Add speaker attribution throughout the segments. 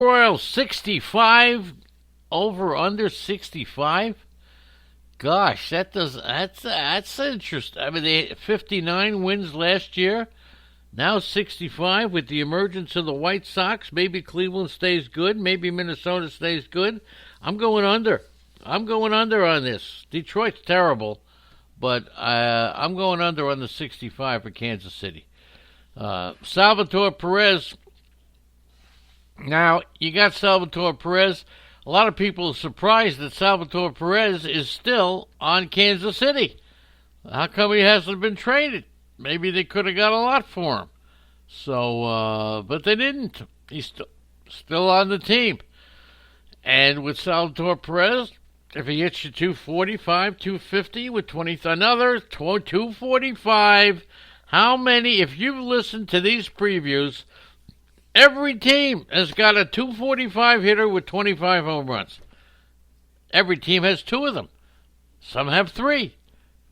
Speaker 1: Royal 65 over under 65. Gosh, that's interesting. I mean, they had 59 wins last year. Now 65 with the emergence of the White Sox. Maybe Cleveland stays good. Maybe Minnesota stays good. I'm going under. I'm going under on this. Detroit's terrible, but I'm going under on the 65 for Kansas City. Salvatore Perez. Now, you got Salvatore Perez. A lot of people are surprised that Salvatore Perez is still on Kansas City. How come he hasn't been traded? Maybe they could have got a lot for him. So, but they didn't. He's still on the team. And with Salvatore Perez, if he hits you 245, 250 with 20, another 245. How many, if you've listened to these previews, every team has got a 245 hitter with 25 home runs. Every team has two of them. Some have three.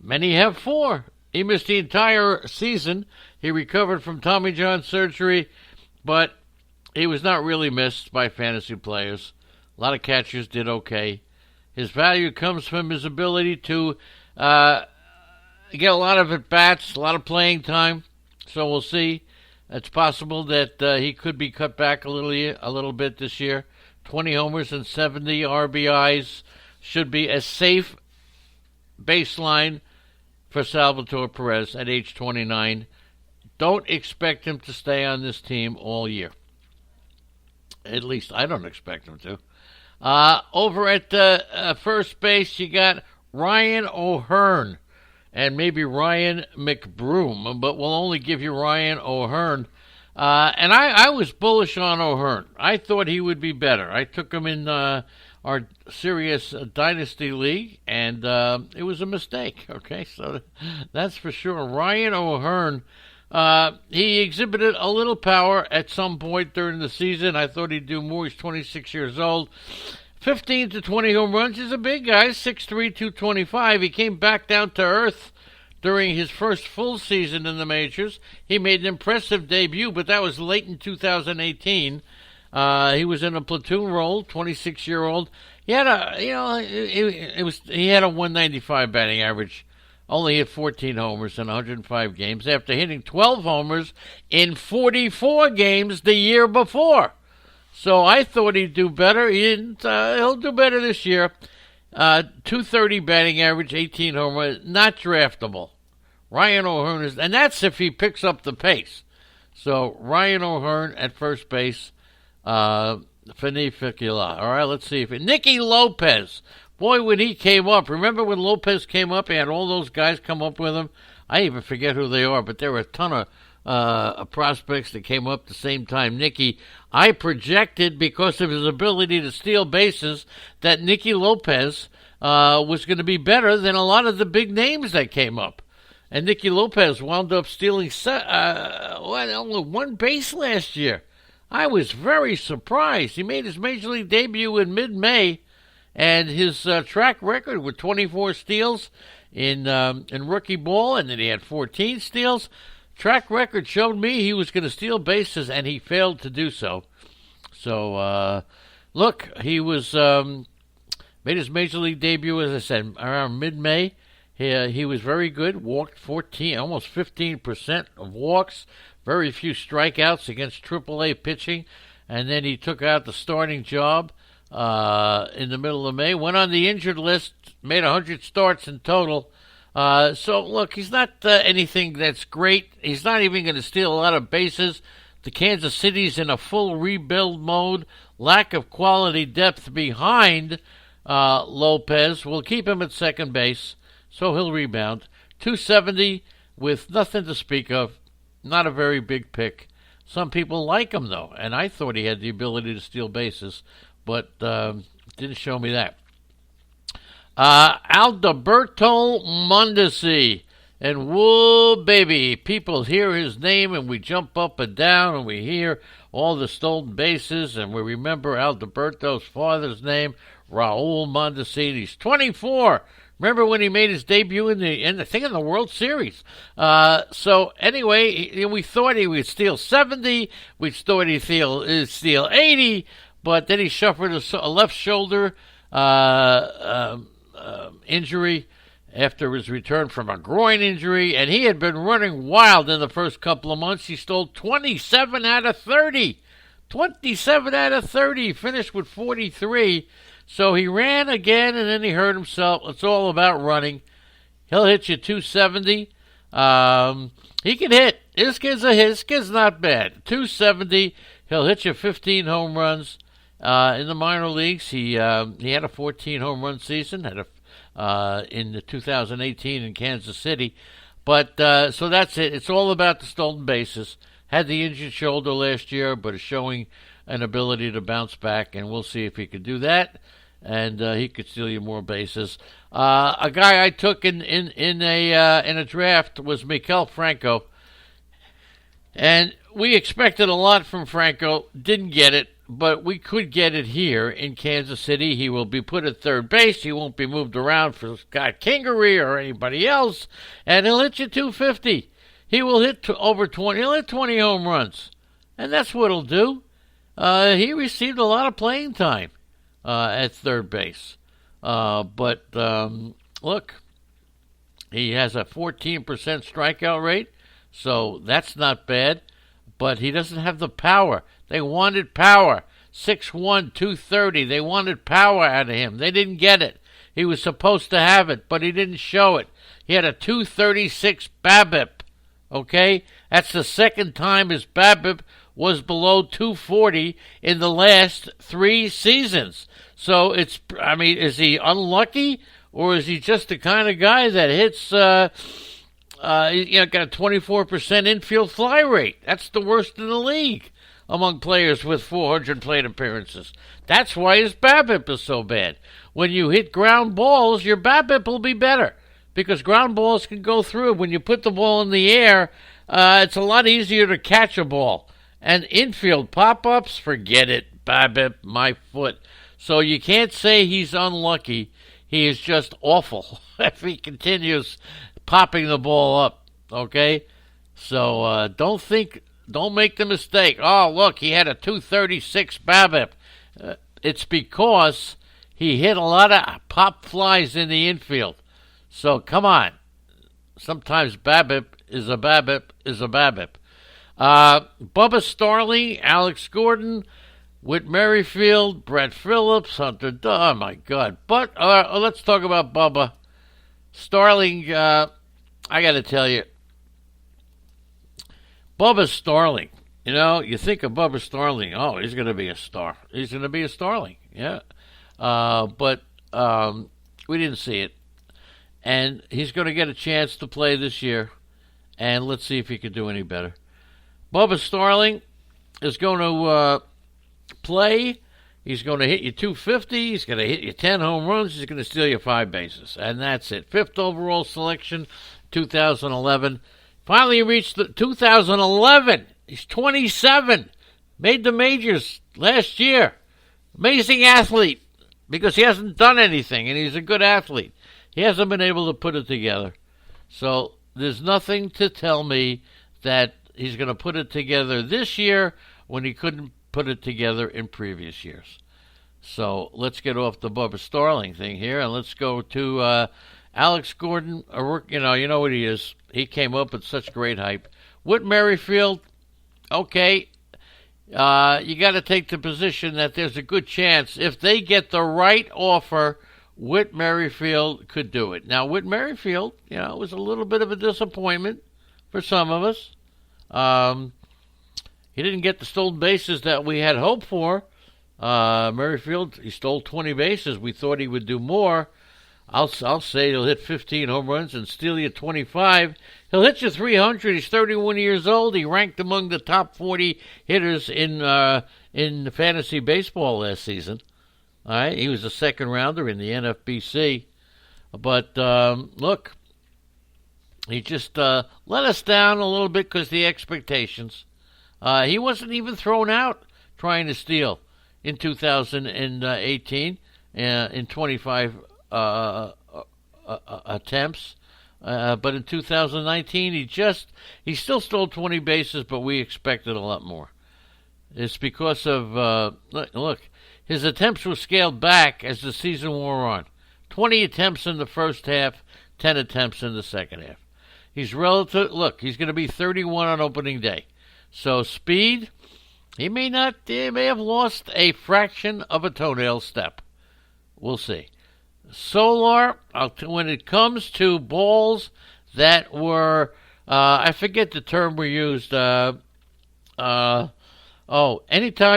Speaker 1: Many have four. He missed the entire season. He recovered from Tommy John surgery, but he was not really missed by fantasy players. A lot of catchers did okay. His value comes from his ability to get a lot of at-bats, a lot of playing time. So we'll see. It's possible that he could be cut back a little bit this year. 20 homers and 70 RBIs should be a safe baseline for Salvatore Perez at age 29. Don't expect him to stay on this team all year. At least I don't expect him to. Over at first base, you got Ryan O'Hearn and maybe Ryan McBroom, but we'll only give you Ryan O'Hearn. And I was bullish on O'Hearn. I thought he would be better. I took him in our Sirius Dynasty League, and it was a mistake. Okay, so that's for sure. Ryan O'Hearn, he exhibited a little power at some point during the season. I thought he'd do more. He's 26 years old. 15 to 20 home runs. He's a big guy, 6'3", 225. He came back down to earth during his first full season in the majors. He made an impressive debut, but that was late in 2018. He was in a platoon role, 26-year-old. He had he had a 195 batting average. Only hit 14 homers in 105 games after hitting 12 homers in 44 games the year before. So I thought he'd do better. He didn't. He'll do better this year. 230 batting average, 18 homers, not draftable. Ryan O'Hearn is, and that's if he picks up the pace. So Ryan O'Hearn at first base, Finificula. All right, let's see if Nicky Lopez. Boy, when he came up, remember when Lopez came up? He had all those guys come up with him. I even forget who they are, but there were a ton of prospects that came up at the same time. Nicky, I projected because of his ability to steal bases that Nicky Lopez was going to be better than a lot of the big names that came up. And Nicky Lopez wound up stealing only one base last year. I was very surprised. He made his major league debut in mid-May, and his track record with 24 steals in rookie ball, and then he had 14 steals. Track record showed me he was going to steal bases, and he failed to do so. So, look, he was made his major league debut, as I said, around mid-May. He was very good, walked 14, almost 15% of walks, very few strikeouts against AAA pitching, and then he took out the starting job in the middle of May, went on the injured list, made 100 starts in total. So, look, he's not anything that's great. He's not even going to steal a lot of bases. The Kansas City's in a full rebuild mode. Lack of quality depth behind Lopez will keep him at second base, so he'll rebound. 270 with nothing to speak of. Not a very big pick. Some people like him, though, and I thought he had the ability to steal bases, but didn't show me that. Alberto Mondesi. And whoa, baby, people hear his name and we jump up and down and we hear all the stolen bases and we remember Alberto's father's name, Raul Mondesi. He's 24. Remember when he made his debut in the World Series? So anyway, we thought he would steal 70. We thought he'd steal 80. but then he suffered a left shoulder injury after his return from a groin injury, and he had been running wild in the first couple of months. He stole 27 out of 30. 27 out of 30. He finished with 43. So he ran again, and then he hurt himself. It's all about running. He'll hit you 270. He can hit. His kid's not bad. 270. He'll hit you 15 home runs. In the minor leagues, he had a 14 home run season. In the 2018 in Kansas City. But so that's it. It's all about the stolen bases. Had the injured shoulder last year, but is showing an ability to bounce back, and we'll see if he could do that. And he could steal you more bases. A guy I took in a draft was Maikel Franco, and we expected a lot from Franco. Didn't get it. But we could get it here in Kansas City. He will be put at third base. He won't be moved around for Scott Kingery or anybody else. And he'll hit you 250. He will hit over 20. He'll hit 20 home runs. And that's what he'll do. He received a lot of playing time at third base. But look, he has a 14% strikeout rate. So that's not bad. But he doesn't have the power. They wanted power. 6'1", 230. They wanted power out of him. They didn't get it. He was supposed to have it, but he didn't show it. He had a 236 BABIP. Okay? That's the second time his BABIP was below 240 in the last 3 seasons. So is he unlucky, or is he just the kind of guy that hits got a 24% infield fly rate? That's the worst in the league among players with 400 plate appearances. That's why his BABIP is so bad. When you hit ground balls, your BABIP will be better because ground balls can go through. When you put the ball in the air, it's a lot easier to catch a ball. And infield pop-ups, forget it. BABIP, my foot. So you can't say he's unlucky. He is just awful if he continues popping the ball up, okay? So don't make the mistake. Oh, look, he had a 236 BABIP. It's because he hit a lot of pop flies in the infield. So come on. Sometimes BABIP is a BABIP is a BABIP. Bubba Starling, Alex Gordon, Whit Merrifield, Brett Phillips, Hunter Dunn. Oh, my God. But let's talk about Bubba. Starling, I got to tell you, Bubba Starling, you think of Bubba Starling, oh, he's going to be a star. He's going to be a Starling, yeah. But we didn't see it. And he's going to get a chance to play this year. And let's see if he can do any better. Bubba Starling is going to play. He's going to hit you 250. He's going to hit you 10 home runs. He's going to steal you 5 bases. And that's it. 5th overall selection, 2011. Finally reached the 2011. He's 27. Made the majors last year. Amazing athlete because he hasn't done anything, and he's a good athlete. He hasn't been able to put it together. So there's nothing to tell me that he's going to put it together this year when he couldn't put it together in previous years. So let's get off the Bubba Starling thing here, and let's go to Alex Gordon. You know what he is. He came up with such great hype. Whit Merrifield, okay, you got to take the position that there's a good chance if they get the right offer, Whit Merrifield could do it. Now, Whit Merrifield, was a little bit of a disappointment for some of us. He didn't get the stolen bases that we had hoped for. Merrifield, he stole 20 bases. We thought he would do more. I'll say he'll hit 15 home runs and steal you 25. He'll hit you 300. He's 31 years old. He ranked among the top 40 hitters in fantasy baseball last season. All right, he was a second rounder in the NFBC. But look, he just let us down a little bit because the expectations. He wasn't even thrown out trying to steal in 2018 in 25 attempts. But in 2019, he still stole 20 bases, but we expected a lot more. It's because of, look, his attempts were scaled back as the season wore on. 20 attempts in the first half, 10 attempts in the second half. He's relative. Look, he's going to be 31 on opening day. So speed, he may not. He may have lost a fraction of a toenail step. We'll see. Solar, when it comes to balls that were, I forget the term we used. Anytime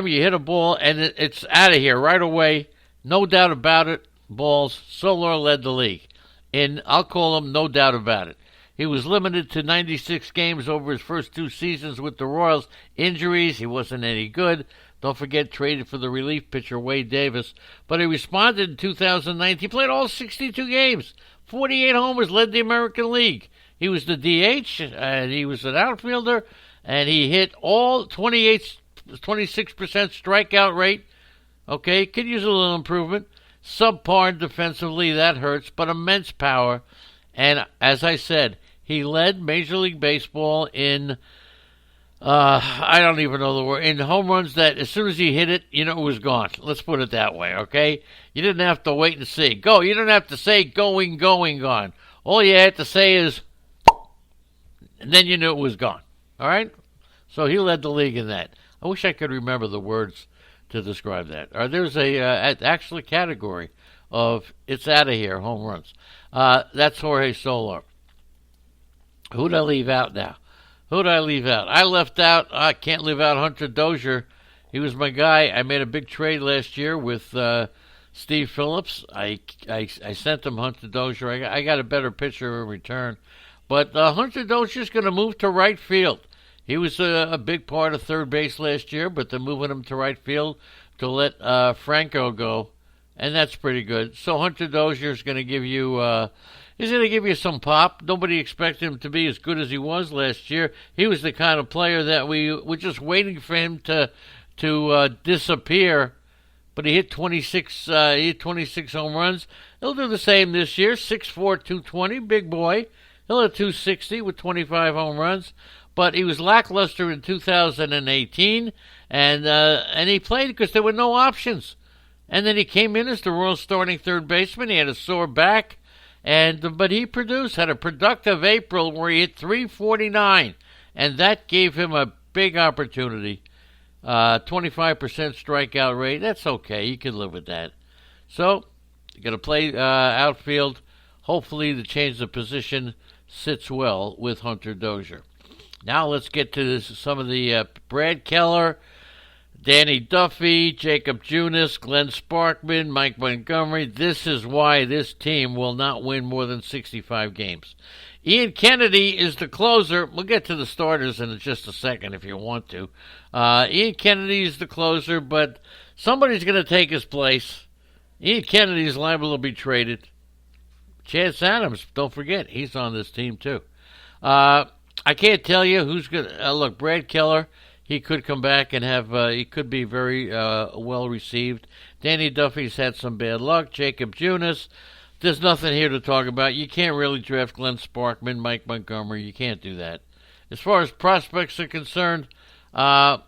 Speaker 1: you hit a ball and it's out of here right away, no doubt about it. Balls, Solar led the league. I'll call him no doubt about it. He was limited to 96 games over his first 2 seasons with the Royals. Injuries, he wasn't any good. Don't forget, traded for the relief pitcher Wade Davis. But he responded in 2019. He played all 62 games. 48 homers, led the American League. He was the DH, and he was an outfielder, and he hit all 26% strikeout rate. Okay, could use a little improvement. Subpar defensively, that hurts, but immense power. And as I said, he led Major League Baseball in, I don't even know the word, in home runs that as soon as he hit it, it was gone. Let's put it that way, okay? You didn't have to wait and see. Go. You didn't have to say going, gone. All you had to say is, and then you knew it was gone. All right? So he led the league in that. I wish I could remember the words to describe that. There's actually a category of it's out of here, home runs. That's Jorge Soler. Who'd I leave out now? I left out, I can't leave out Hunter Dozier. He was my guy. I made a big trade last year with Steve Phillips. I sent him Hunter Dozier. I got a better pitcher in return. But Hunter Dozier's going to move to right field. He was a big part of third base last year, but they're moving him to right field to let Franco go, and that's pretty good. So Hunter Dozier is going to give you he's going to give you some pop. Nobody expected him to be as good as he was last year. He was the kind of player that we were just waiting for him to disappear. But he hit 26. He hit 26 home runs. He'll do the same this year. 6'4", 220, big boy. He'll hit 260 with 25 home runs. But he was lackluster in 2018, and he played because there were no options. And then he came in as the Royals' starting third baseman. He had a sore back, but he had a productive April where he hit 349, and that gave him a big opportunity. 25% strikeout rate. That's okay. You can live with that. So you're going to play outfield. Hopefully the change of position sits well with Hunter Dozier. Now let's get to some of the Brad Keller, Danny Duffy, Jacob Junis, Glenn Sparkman, Mike Montgomery. This is why this team will not win more than 65 games. Ian Kennedy is the closer. We'll get to the starters in just a second if you want to. Ian Kennedy is the closer, but somebody's going to take his place. Ian Kennedy is liable to be traded. Chance Adams, don't forget, he's on this team too. I can't tell you who's going to... look, Brad Keller, he could come back and he could be very well received. Danny Duffy's had some bad luck. Jacob Junis. There's nothing here to talk about. You can't really draft Glenn Sparkman, Mike Montgomery. You can't do that. As far as prospects are concerned, I'll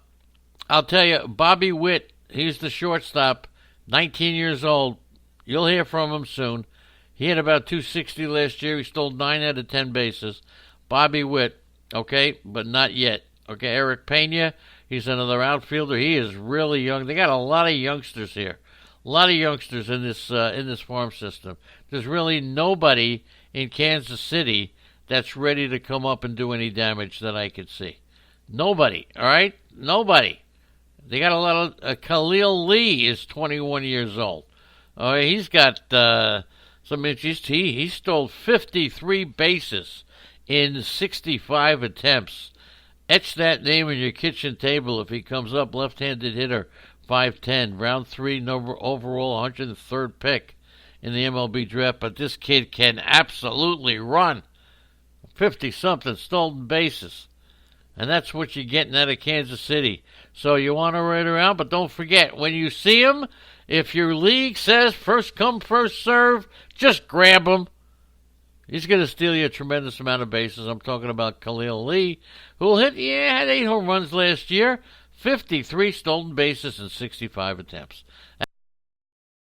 Speaker 1: tell you, Bobby Witt, he's the shortstop, 19 years old. You'll hear from him soon. He had about 260 last year. He stole 9 out of 10 bases. Bobby Witt, okay, but not yet. Okay, Eric Pena, he's another outfielder. He is really young. They got a lot of youngsters here. A lot of youngsters in this farm system. There's really nobody in Kansas City that's ready to come up and do any damage that I could see. Nobody, all right? Nobody. They got a lot of... Khalil Lee is 21 years old. He's got some interest. He stole 53 bases in 65 attempps. Etch that name on your kitchen table if he comes up. Left-handed hitter, 5'10", round 3, number overall, 103rd pick in the MLB draft. But this kid can absolutely run. 50-something stolen bases. And that's what you're getting out of Kansas City. So you want to ride around, but don't forget, when you see him, if your league says first come, first serve, just grab him. He's going to steal you a tremendous amount of bases. I'm talking about Khalil Lee, who had 8 home runs last year, 53 stolen bases, and 65 attempts.